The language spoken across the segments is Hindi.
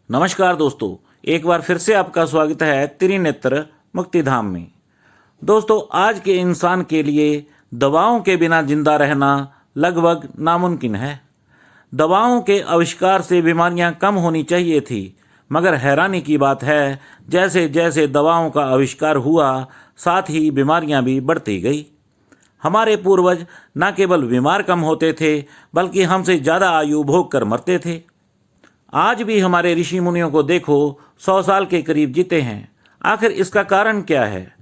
नमस्कार दोस्तों, एक बार फिर से आपका स्वागत है त्रिनेत्र मुक्तिधाम में। दोस्तों, आज के इंसान के लिए दवाओं के बिना जिंदा रहना लगभग नामुमकिन है। दवाओं के आविष्कार से बीमारियां कम होनी चाहिए थी, मगर हैरानी की बात है जैसे जैसे दवाओं का आविष्कार हुआ, साथ ही बीमारियां भी बढ़ती गई। हमारे पूर्वज न केवल बीमार कम होते थे, बल्कि हमसे ज़्यादा आयु भोग कर मरते थे। आज भी हमारे ऋषि मुनियों को देखो, 100 साल के करीब जीते हैं। आखिर इसका कारण क्या है?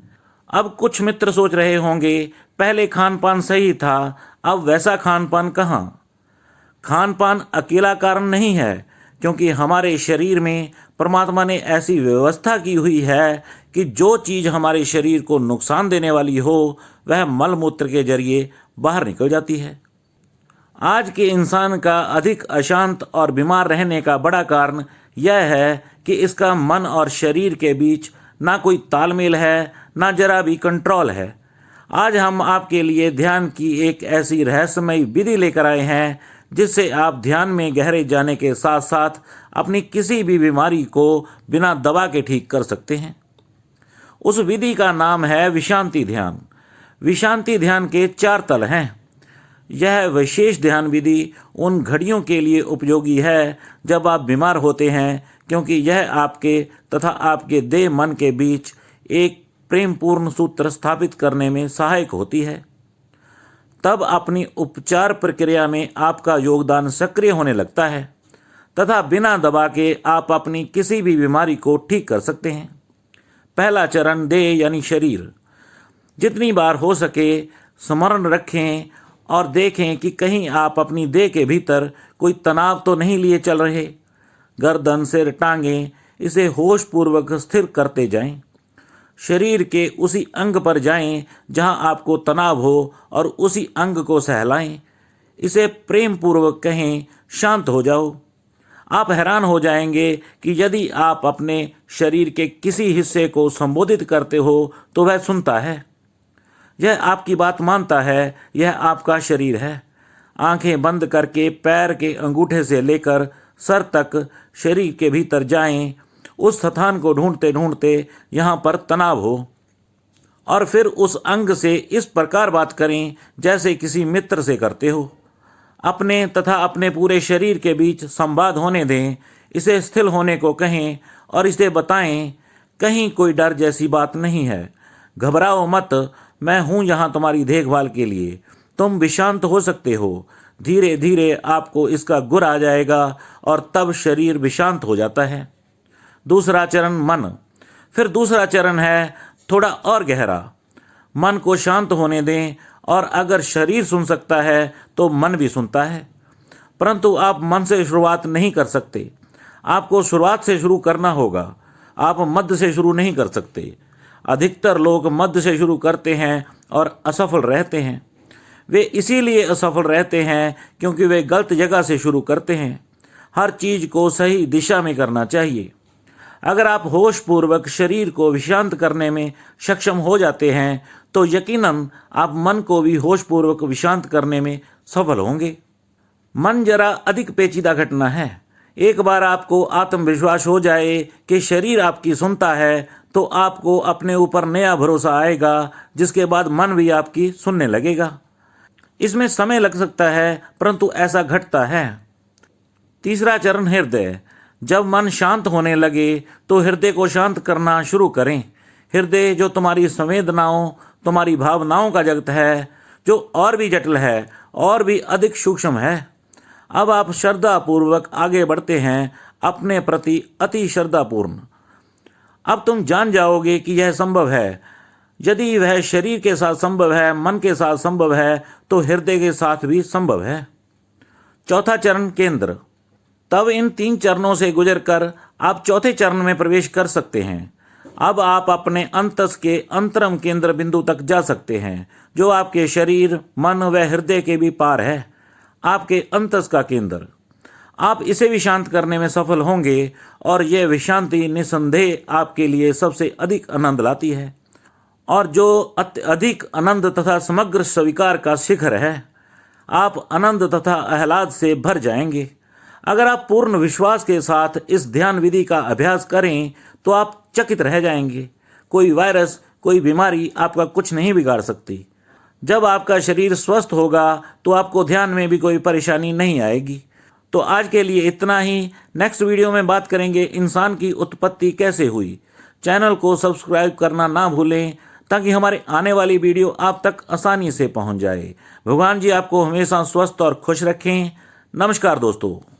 अब कुछ मित्र सोच रहे होंगे, पहले खान पान सही था, अब वैसा खान पान कहाँ। खान पान अकेला कारण नहीं है, क्योंकि हमारे शरीर में परमात्मा ने ऐसी व्यवस्था की हुई है कि जो चीज़ हमारे शरीर को नुकसान देने वाली हो, वह मल मूत्र के जरिए बाहर निकल जाती है। आज के इंसान का अधिक अशांत और बीमार रहने का बड़ा कारण यह है कि इसका मन और शरीर के बीच ना कोई तालमेल है, ना जरा भी कंट्रोल है। आज हम आपके लिए ध्यान की एक ऐसी रहस्यमयी विधि लेकर आए हैं, जिससे आप ध्यान में गहरे जाने के साथ साथ अपनी किसी भी बीमारी को बिना दवा के ठीक कर सकते हैं। उस विधि का नाम है विशांति ध्यान। विशांति ध्यान के 4 तल हैं। यह विशेष ध्यान विधि उन घड़ियों के लिए उपयोगी है जब आप बीमार होते हैं, क्योंकि यह आपके तथा आपके देह मन के बीच एक प्रेमपूर्ण सूत्र स्थापित करने में सहायक होती है। तब अपनी उपचार प्रक्रिया में आपका योगदान सक्रिय होने लगता है तथा बिना दबा के आप अपनी किसी भी बीमारी को ठीक कर सकते हैं। पहला चरण, देह यानी शरीर। जितनी बार हो सके स्मरण रखें और देखें कि कहीं आप अपनी देह के भीतर कोई तनाव तो नहीं लिए चल रहे। गर्दन, सिर, टांगें, इसे होश पूर्वक स्थिर करते जाएं। शरीर के उसी अंग पर जाएं जहां आपको तनाव हो और उसी अंग को सहलाएं। इसे प्रेम पूर्वक कहें, शांत हो जाओ। आप हैरान हो जाएंगे कि यदि आप अपने शरीर के किसी हिस्से को संबोधित करते हो तो वह सुनता है। यह आपकी बात मानता है। यह आपका शरीर है। आंखें बंद करके पैर के अंगूठे से लेकर सर तक शरीर के भीतर जाएं। उस स्थान को ढूंढते ढूंढते यहाँ पर तनाव हो, और फिर उस अंग से इस प्रकार बात करें जैसे किसी मित्र से करते हो। अपने तथा अपने पूरे शरीर के बीच संवाद होने दें। इसे स्थिर होने को कहें और इसे बताएं, कहीं कोई डर जैसी बात नहीं है। घबराओ मत, मैं हूँ यहाँ तुम्हारी देखभाल के लिए। तुम विशांत हो सकते हो। धीरे धीरे आपको इसका गुर आ जाएगा और तब शरीर विशांत हो जाता है। दूसरा चरण, मन। फिर दूसरा चरण है थोड़ा और गहरा। मन को शांत होने दें, और अगर शरीर सुन सकता है तो मन भी सुनता है। परंतु आप मन से शुरुआत नहीं कर सकते। आपको शुरुआत से शुरू करना होगा। आप मध्य से शुरू नहीं कर सकते। अधिकतर लोग मध्य से शुरू करते हैं और असफल रहते हैं। वे इसीलिए असफल रहते हैं क्योंकि वे गलत जगह से शुरू करते हैं। हर चीज़ को सही दिशा में करना चाहिए। अगर आप होश पूर्वक शरीर को विशांत करने में सक्षम हो जाते हैं तो यकीनन आप मन को भी होश पूर्वक विशांत करने में सफल होंगे। मन जरा अधिक पेचीदा घटना है। एक बार आपको आत्मविश्वास हो जाए कि शरीर आपकी सुनता है तो आपको अपने ऊपर नया भरोसा आएगा, जिसके बाद मन भी आपकी सुनने लगेगा। इसमें समय लग सकता है, परंतु ऐसा घटता है। तीसरा चरण, हृदय। जब मन शांत होने लगे तो हृदय को शांत करना शुरू करें। हृदय जो तुम्हारी संवेदनाओं, तुम्हारी भावनाओं का जगत है, जो और भी जटिल है और भी अधिक सूक्ष्म है। अब आप श्रद्धापूर्वक आगे बढ़ते हैं, अपने प्रति अति श्रद्धापूर्ण। अब तुम जान जाओगे कि यह संभव है। यदि वह शरीर के साथ संभव है, मन के साथ संभव है, तो हृदय के साथ भी संभव है। चौथा चरण, केंद्र। तब इन 3 चरणों से गुजरकर आप चौथे चरण में प्रवेश कर सकते हैं। अब आप अपने अंतस के अंतरम केंद्र बिंदु तक जा सकते हैं, जो आपके शरीर, मन व हृदय के भी पार है। आपके अंतस का केंद्र। आप इसे भी शांत करने में सफल होंगे, और यह विशांति निसंदेह आपके लिए सबसे अधिक आनंद लाती है, और जो अत्यधिक आनंद तथा समग्र स्वीकार का शिखर है। आप आनंद तथा आह्लाद से भर जाएंगे। अगर आप पूर्ण विश्वास के साथ इस ध्यान विधि का अभ्यास करें तो आप चकित रह जाएंगे। कोई वायरस, कोई बीमारी आपका कुछ नहीं बिगाड़ सकती। जब आपका शरीर स्वस्थ होगा तो आपको ध्यान में भी कोई परेशानी नहीं आएगी। तो आज के लिए इतना ही। नेक्स्ट वीडियो में बात करेंगे इंसान की उत्पत्ति कैसे हुई। चैनल को सब्सक्राइब करना ना भूलें ताकि हमारे आने वाली वीडियो आप तक आसानी से पहुंच जाए। भगवान जी आपको हमेशा स्वस्थ और खुश रखें। नमस्कार दोस्तों।